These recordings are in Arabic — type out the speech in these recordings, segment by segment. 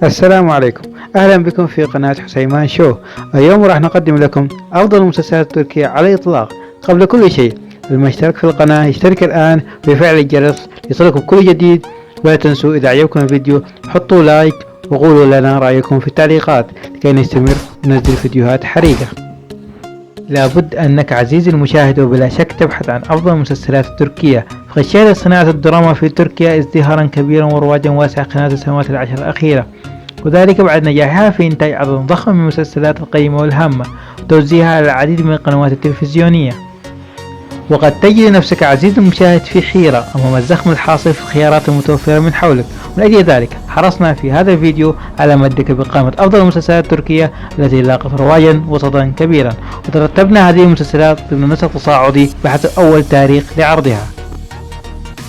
السلام عليكم، أهلا بكم في قناة حسيمان شو. اليوم راح نقدم لكم أفضل المسلسلات التركية على الإطلاق. قبل كل شيء، المشترك في القناة يشترك الآن ويفعل الجرس ليصلكم كل جديد. ولا تنسوا إذا عجبكم الفيديو حطوا لايك وقولوا لنا رأيكم في التعليقات لكي نستمر وننزل فيديوهات حريقة. لابد أنك عزيزي المشاهد وبلا شك تبحث عن أفضل المسلسلات التركية، فقد شهدت صناعة الدراما في تركيا ازدهارا كبيرا ورواجا واسعا خلال السنوات العشر الأخيرة، وذلك بعد نجاحها في إنتاج عدد ضخم من المسلسلات القيمة والهامة وتوزيعها على العديد من القنوات التلفزيونية. وقد تجد نفسك عزيزي المشاهد في حيرة أمام الزخم الحاصل في الخيارات المتوفرة من حولك، ولأجل ذلك حرصنا في هذا الفيديو على مدك بقائمة أفضل المسلسلات التركية التي لاقت رواجا وصدى كبيرا، وترتبنا هذه المسلسلات ضمن نسق تصاعدي بحسب أول تاريخ لعرضها.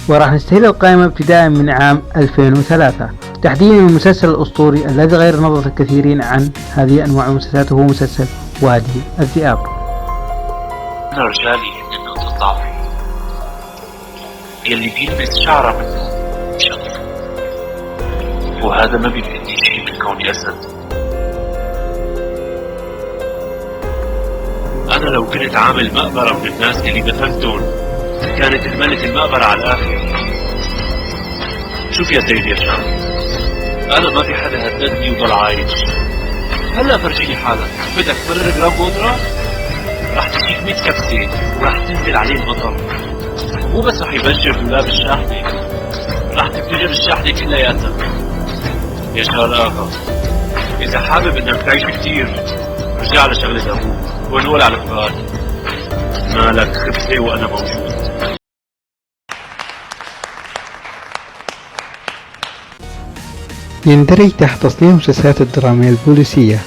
وراح نستهل القائمة ابتداء من عام 2003 تحديدا من المسلسل الأسطوري الذي غير نظرة الكثيرين عن هذه أنواع المسلسلات، وهو مسلسل وادي الذئاب. أنا رجالي من نقطة ضعفي يلي بيلبس شعره منه شغف، وهذا ما بيفيدني شيء من كوني أسد. أنا لو كنت عامل مقبرة من الناس اللي دفنتون كانت الملت المقبرة على الآخر. شوف يا سيدي يا شام، أنا ما في حدا هددني وضل عايش. هلا فرجيني حالك، بدك تبرر جرام بودرة؟ راح تجيك 100 كبسة وراح تنزل عليه المطر، مو بس راح يبجر دولاب الشاحنة، راح تنفجر الشاحنة كلياتها. يا شهر آخر، إذا حابب إنك تعيش كتير رجع على شغلة أبوك ونقول على فؤاد مالك خبزة وأنا موجود. يندرج تحت تصنيف المسلسلات الدرامية البوليسية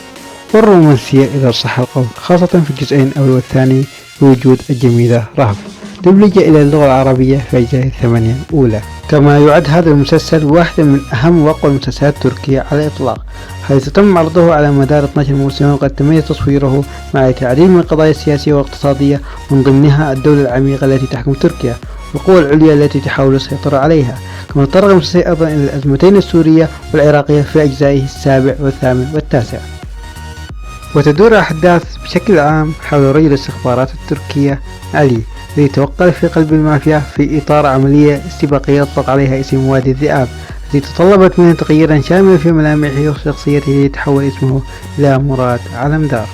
والرومانسية إذا صح القول، خاصة في الجزئين الأول والثاني بوجود الجميلة رهف دبلجة إلى اللغة العربية في أجزاء 8 الأولى. كما يعد هذا المسلسل واحدة من أهم وأقوى المسلسلات التركية على الإطلاق، حيث تم عرضه على مدار 12 موسما، وقد تميز تصويره مع العديد من القضايا السياسية والاقتصادية، من ضمنها الدولة العميقة التي تحكم تركيا والقوى العليا التي تحاول السيطرة عليها. كما تطرق المسلسل أيضا إلى الأزمتين السورية والعراقية في أجزائه السابع والثامن والتاسع. وتدور أحداث بشكل عام حول رجل الاستخبارات التركية علي الذي توقع في قلب المافيا في إطار عملية استباقية أطلق عليها اسم وادي الذئاب، التي تطلبت منه تغييرا شاملا في ملامحه وشخصيته ليتحول اسمه إلى مراد علمدار.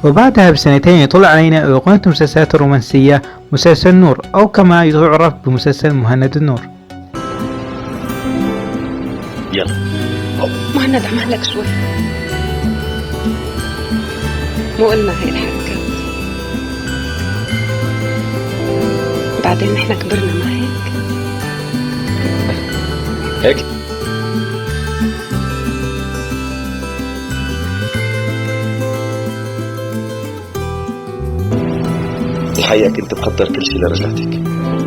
وبعدها بسنتين يطل علينا أيقونة المسلسلات الرومانسية مسلسل نور، أو كما يعرف بمسلسل مهند النور. يلا مهند عمل لك شوي، مو قلنا هاي الحركات، بعدين نحن كبرنا ما هيك الحقيقة كنت بقدر كل شيء لرجعتك.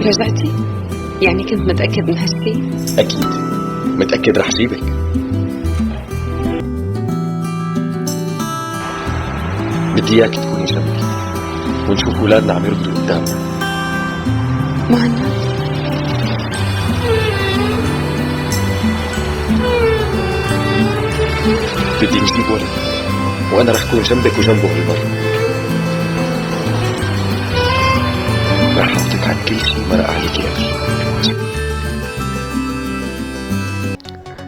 رجعتي؟ يعني كنت متأكد من هالشي؟ أكيد متأكد رح جيبك. بدي إياك تكوني جنبي ونشوف أولادنا عم يركضوا قدام. مهند بدي نجيب ولد وأنا رح كون جنبك وجنبه بالمرة. رح أحطك عن كل شيء مرق عليكي أكل.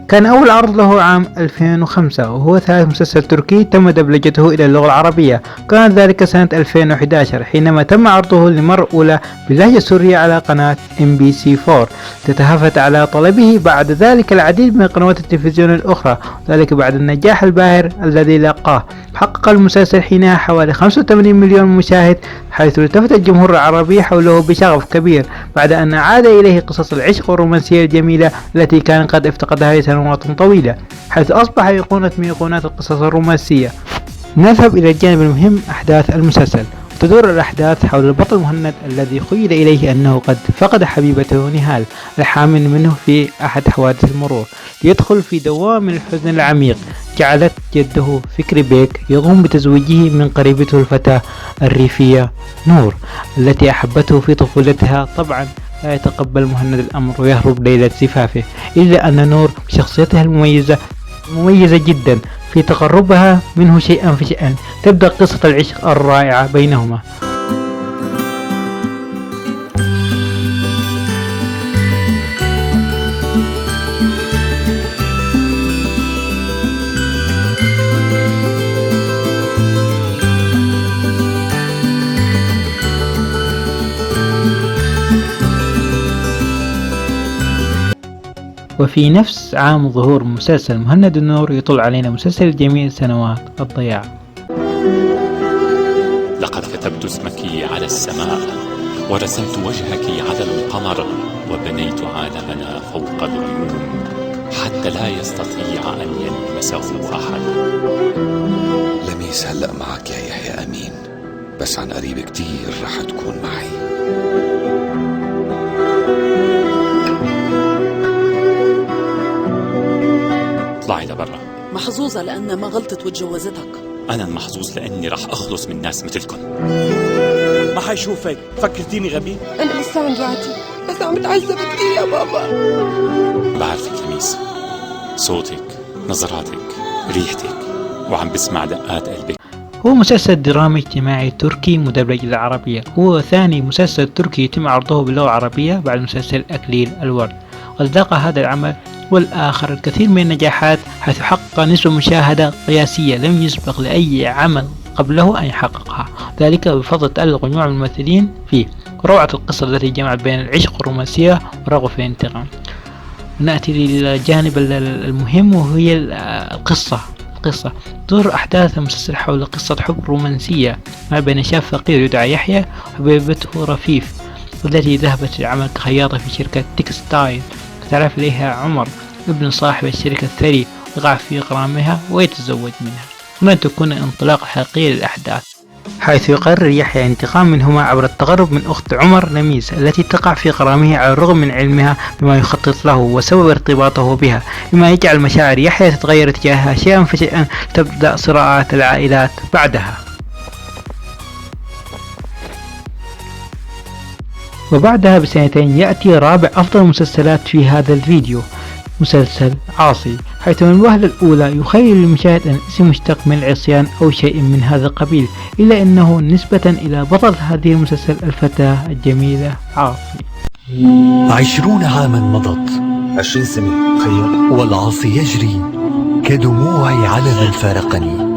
كان أول عرض له عام 2005، وهو ثالث مسلسل تركي تم دبلجته إلى اللغة العربية. كان ذلك سنة 2011 حينما تم عرضه للمرة الأولى باللهجة السورية على قناة MBC4، تتهافت على طلبه بعد ذلك العديد من قنوات التلفزيون الأخرى، وذلك بعد النجاح الباهر الذي لاقاه. حقق المسلسل حينها حوالي 85 مليون مشاهد، حيث التفت الجمهور العربي حوله بشغف كبير بعد أن عاد إليه قصص العشق والرومانسية الجميلة التي كان قد افتقدها لسنوات طويلة، حيث أصبح أيقونة من أيقونات القصص الرومانسية. نذهب إلى الجانب المهم، أحداث المسلسل. تدور الأحداث حول البطل مهند الذي خيل إليه أنه قد فقد حبيبته نهال الحامل منه في أحد حوادث المرور، ليدخل في دوام من الحزن العميق. جعلت جده فكري بيك يقوم بتزويجه من قريبته الفتاة الريفية نور التي أحبته في طفولتها. طبعا لا يتقبل مهند الأمر ويهرب ليلة زفافه، إلا أن نور بشخصيتها مميزة جدا في تقربها منه شيئا فشيئا. تبدأ قصة العشق الرائعة بينهما. وفي نفس عام ظهور مسلسل مهند النور يطل علينا مسلسل جميل سنوات الضياع. لقد كتبت اسمك على السماء ورسمت وجهك على القمر وبنيت عالمنا فوق الغيوم حتى لا يستطيع أن يلمسه أحد. لميس هلأ معك يا يحيى أمين، بس عن قريب كتير رح تكون معي. اطلعي لبرا. محظوظة لأنها ما غلطت وتجوزتك. أنا المحظوظ لأني رح أخلص من ناس مثلكم. ما حيشوفك، فكرتيني غبي؟ أنا لسه عند راتي، بس عم بتعذب كتير يا بابا. بعرفك لميس، صوتك، نظراتك، ريحتك، وعم بسمع دقات قلبك. هو مسلسل درامي اجتماعي تركي مدبلج للعربية، هو ثاني مسلسل تركي يتم عرضه باللغة العربية بعد مسلسل أكليل الورد، وذاق هذا العمل والآخر الكثير من النجاحات، حيث حقق نسبة مشاهدة قياسية لم يسبق لأي عمل قبله أن يحققها، ذلك بفضل تألق مجموعة من الممثلين فيه، وروعة القصة التي جمعت بين العشق والرومانسية ورغبة في الانتقام. نأتي للجانب المهم وهي القصة. تدور أحداث المسلسل حول قصة حب رومانسية ما بين شاب فقير يدعى يحيى وحبيبته رفيف، والتي ذهبت للعمل كخياطة في شركة تكستايل. تعرف إليها عمر ابن صاحب الشركة الثري، يقع في غرامها ويتزوج منها. هنا تكون انطلاق حقيقي للأحداث، حيث يقرر يحيى انتقام منهما عبر التقرب من أخت عمر لميس التي تقع في غرامه على الرغم من علمها بما يخطط له وسبب ارتباطه بها، مما يجعل مشاعر يحيى تتغير تجاهها شيئا فشيئا. تبدأ صراعات العائلات بعدها. وبعدها بسنتين يأتي رابع أفضل المسلسلات في هذا الفيديو، مسلسل عاصي، حيث من الوهلة الأولى يخيل المشاهد أن الاسم مشتق من العصيان أو شيء من هذا القبيل، إلا أنه نسبة إلى بطل هذه المسلسل الفتاة الجميلة عاصي. 20 عاما مضت، 20 سنة تخيل، والعاصي يجري كدموعي على من فارقني.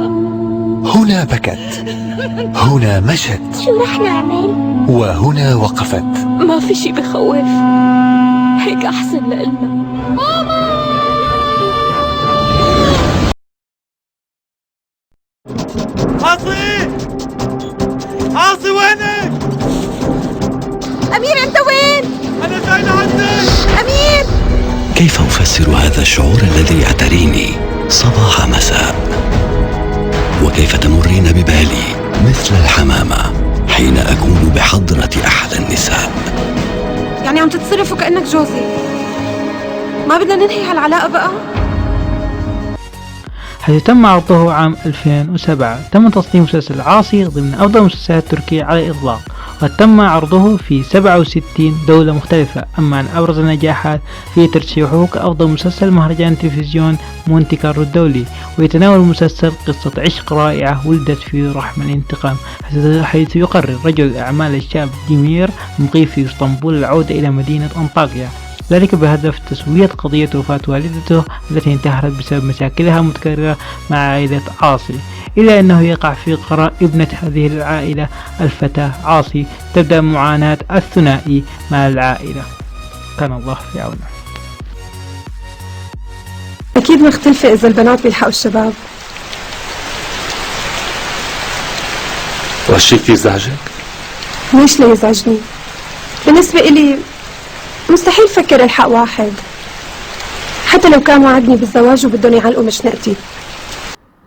هنا بكت، هنا مشت، شو رح نعمل؟ وهنا وقفت. ما في شي بخوف، هيك أحسن لإلنا. ماما! عاصي وينك؟ أمير أنت وين؟ أنا جاي لعندك. أمير! كيف أفسر هذا الشعور الذي يعتريني صباح مساء؟ وكيف تمرين ببالي مثل الحمامة حين أكون بحضرة أحد النساء؟ يعني عم تتصرف وكأنك جوزي. ما بدنا ننهي هالعلاقة بقى؟ حيث تم عرضه عام 2007. تم تصنيف مسلسل عاصي ضمن أفضل المسلسلات التركية على الإطلاق، وقد تم عرضه في 67 دولة مختلفة. أما عن أبرز النجاحات في ترشيحه كأفضل مسلسل مهرجان تلفزيون مونتي كارلو الدولي، ويتناول المسلسل قصة عشق رائعة ولدت في رحم الانتقام، حيث يقرر رجل الأعمال الشاب ديمير مقيم في اسطنبول العودة إلى مدينة أنطاكيا، ذلك بهدف تسوية قضية وفاة والدته التي انتهت بسبب مشاكلها المتكررة مع عائلة عاصي، إلا أنه يقع في قرار ابنة هذه العائلة الفتاة عاصي. تبدأ معاناة الثنائي مع العائلة. كان الله في عونه. أكيد مختلفة إذا البنات بيلحقوا الشباب. وهالشي كثير زعجك؟ ليش لا يزعجني؟ بالنسبة إلي مستحيل فكر الحق واحد، حتى لو كان وعدني بالزواج وبدهم يعلقوا مشنقتي.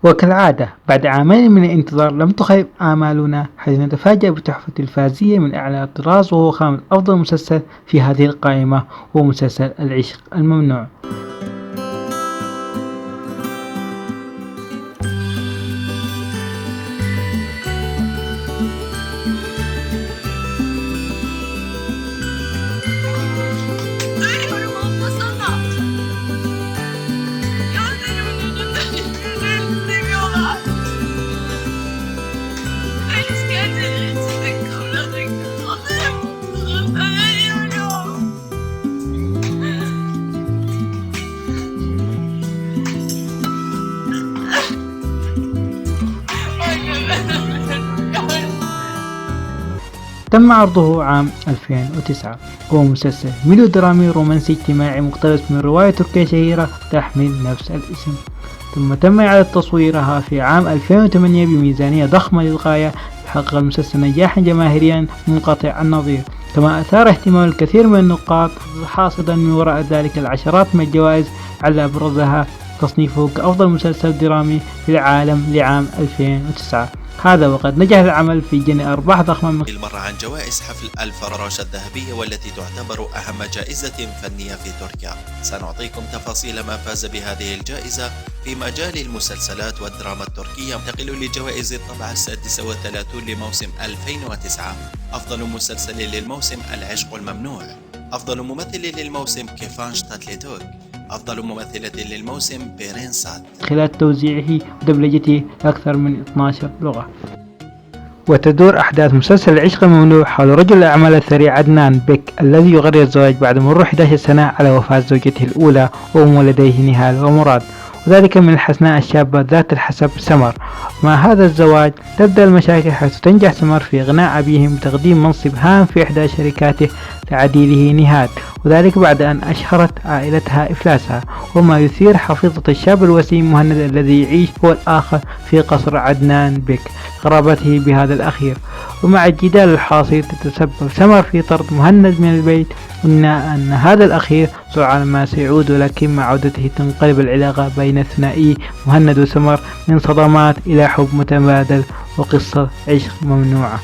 وكالعادة بعد عامين من الانتظار لم تخيب آمالنا حيث نتفاجأ بتحفة الفازية من أعلى الطراز، وهو خامس أفضل مسلسل في هذه القائمة، هو مسلسل العشق الممنوع. تم عرضه عام 2009. هو مسلسل ميلودرامي رومانسي اجتماعي مقتبس من رواية تركية شهيرة تحمل نفس الاسم، ثم تم إعادة تصويرها في عام 2008 بميزانية ضخمة للغاية. حقق المسلسل نجاحا جماهيريا منقطع النظير، كما أثار اهتمام الكثير من النقاد، حاصدا من وراء ذلك العشرات من الجوائز، على أبرزها تصنيفه كأفضل مسلسل درامي في العالم لعام 2009. هذا وقد نجح العمل في جني أرباح ضخمة المرة عن جوائز حفل الفراشة الذهبية والتي تعتبر أهم جائزة فنية في تركيا. سنعطيكم تفاصيل ما فاز بهذه الجائزة في مجال المسلسلات والدراما التركية. ننتقل لجوائز الطبعة 36 لموسم 2009. أفضل مسلسل للموسم العشق الممنوع، أفضل ممثل للموسم كيفانش تاتليتوك، أفضل ممثلة للموسم بيرينسات، خلال توزيعه ودبلجته أكثر من 12 لغة. وتدور أحداث مسلسل العشق الممنوع حول رجل الأعمال الثري عدنان بيك الذي يقرر الزواج بعد مرور 11 سنة على وفاة زوجته الأولى وأم ولديه نهال ومراد، وذلك من الحسناء الشابة ذات الحسب سمر. مع هذا الزواج تبدأ المشاكل، حيث تنجح سمر في إغناء أبيهم بتقديم منصب هام في إحدى شركاته لعديله نهاد، وذلك بعد أن أشهرت عائلتها إفلاسها، وما يثير حفيظة الشاب الوسيم مهند الذي يعيش هو الآخر في قصر عدنان بيك قرابته بهذا الأخير. ومع الجدال الحاصل تتسبب سمر في طرد مهند من البيت، أن هذا الأخير سرعان ما سيعود، ولكن مع عودته تنقلب العلاقة بين الثنائي مهند وسمر من صدمات إلى حب متبادل وقصة عشق ممنوعة.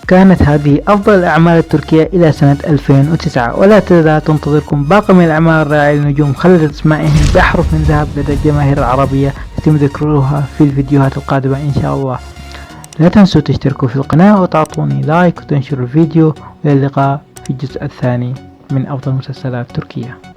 كانت هذه أفضل الأعمال التركية إلى سنة 2009، ولا تزال تنتظركم باقي من الأعمال الرائعة لنجوم خلدت أسمائهم بأحرف من ذهب لدى الجماهير العربية، يتم ذكرها في الفيديوهات القادمة إن شاء الله. لا تنسوا تشتركوا في القناة وتعطوني لايك وتنشروا الفيديو، والى اللقاء في الجزء الثاني من أفضل مسلسلات تركيا.